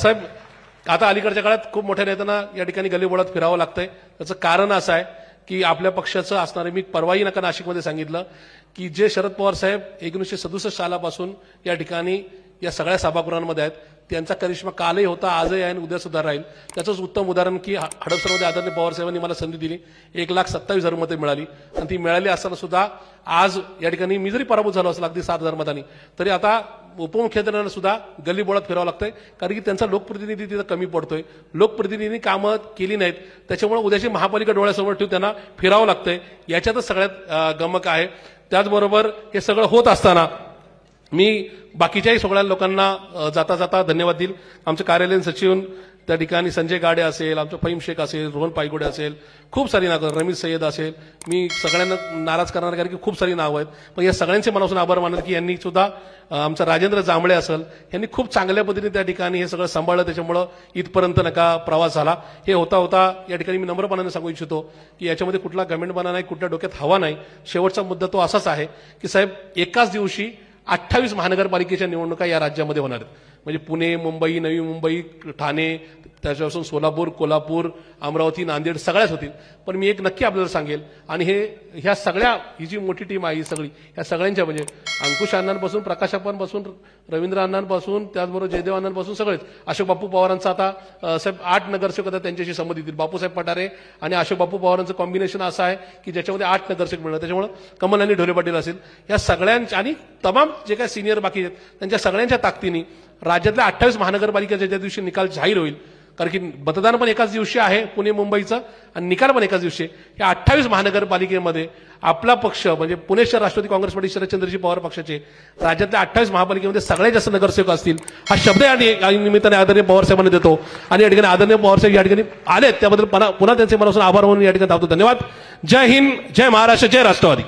साहेब, आता अलीकडच्या काळात खूप मोठ्या नेत्यांना या ठिकाणी गल्लीबोळात फिरावं लागतंय. त्याचं कारण असं आहे की आपल्या पक्षाचं असणारे, मी परवाही नका नाशिकमध्ये सांगितलं की जे शरद पवार साहेब 1967 सालापासून या ठिकाणी या सगळ्या सभागृहांमध्ये आहेत, त्यांचा करिश्मा कालही होता, आजही आहे आणि उद्या सुद्धा राहील. त्याचंच उत्तम उदाहरण की हडपसरमध्ये आदरणीय पवार साहेबांनी मला संधी दिली, 1,27,000 मते मिळाली आणि ती मिळाली असताना सुद्धा आज या ठिकाणी मी जरी पराभूत झालो असला अगदी 7,000 मतांनी, तरी आता उपमुख्यमंत्र्यांना सुद्धा गल्लीबोळात फिरावं लागतंय, कारण की त्यांचा लोकप्रतिनिधी तिथं कमी पडतोय. लोकप्रतिनिधींनी कामं केली नाहीत, त्याच्यामुळे उद्याची महापालिका डोळ्यासमोर ठेवून त्यांना फिरावं लागतंय. याच्यातच सगळ्यात गमक आहे. त्याचबरोबर हे सगळं होत असताना मी बाकीच्याही सगळ्या लोकांना जाता जाता धन्यवाद देईल. आमचे कार्यालयीन सचिव त्या ठिकाणी संजय गाडे असेल, आमचं फहीम शेख असेल, रोहन पायगुडे असेल, खूप सारी नावं, रमीज सय्यद असेल, मी सगळ्यांना नाराज करणार कारण की खूप सारी नावं आहेत, पण या सगळ्यांचे मनापासून आभार मानेल की यांनी सुद्धा, आमचा राजेंद्र जांभळे असेल, यांनी खूप चांगल्या पद्धतीने त्या ठिकाणी हे सगळं सांभाळलं, त्याच्यामुळं इथपर्यंत नका प्रवास झाला. हे होता होता या ठिकाणी मी नम्रपणाने सांगू इच्छितो की याच्यामध्ये कुठला गमेंटपणा नाही, कुठल्या डोक्यात हवा नाही. शेवटचा मुद्दा तो असाच आहे की साहेब, एकाच दिवशी 28 महानगरपालिकेच्या निवडणुका या राज्यामध्ये होणार आहेत. म्हणजे पुणे, मुंबई, नवी मुंबई, ठाणे, त्याच्यापासून सोलापूर, कोल्हापूर, अमरावती, नांदेड सगळ्याच होतील. पण मी एक नक्की आपल्याला सांगेल, आणि ह्या सगळ्या, ही जी मोठी टीम आहे ही सगळी, ह्या सगळ्यांच्या म्हणजे अंकुश अण्णांपासून, प्रकाश अप्पांपासून, रवींद्र अण्णांपासून, त्याचबरोबर जयदेव अण्णांपासून सगळेच, अशोक बापू पवारांचा आता साहेब 8 नगरसेवक आता त्यांच्याशी संमत येतील. बापूसाहेब पठारे आणि अशोक बापू पवारांचं कॉम्बिनेशन असं आहे की ज्याच्यामध्ये 8 नगरसेवक मिळणार. त्याच्यामुळे कमल आणि ढोले पाटील असेल, या सगळ्यांच्या आणि तमाम जे काही सिनियर बाकी आहेत त्यांच्या सगळ्यांच्या ताकदीने राज्यातल्या 28 महानगरपालिकेच्या ज्या दिवशी निकाल जाहीर होईल, कारण की मतदान पण एकाच दिवशी आहे पुणे मुंबईचं आणि निकाल पण एकाच दिवशी, या 28 महानगरपालिकेमध्ये आपला पक्ष म्हणजे पुणे शहर राष्ट्रवादी काँग्रेस पार्टी शरदचंद्रजी पवार पक्षाचे राज्यातल्या 28 महापालिकेमध्ये सगळ्यात जास्त नगरसेवक असतील, हा शब्द या निमित्ताने आदरणीय पवार साहेबांना देतो. आणि या ठिकाणी आदरणीय पवार साहेब या ठिकाणी आलेत, त्याबद्दल पुन्हा त्यांचे मनापासून आभार म्हणून या ठिकाणी धावतो. धन्यवाद. जय हिंद, जय महाराष्ट्र, जय राष्ट्रवादी.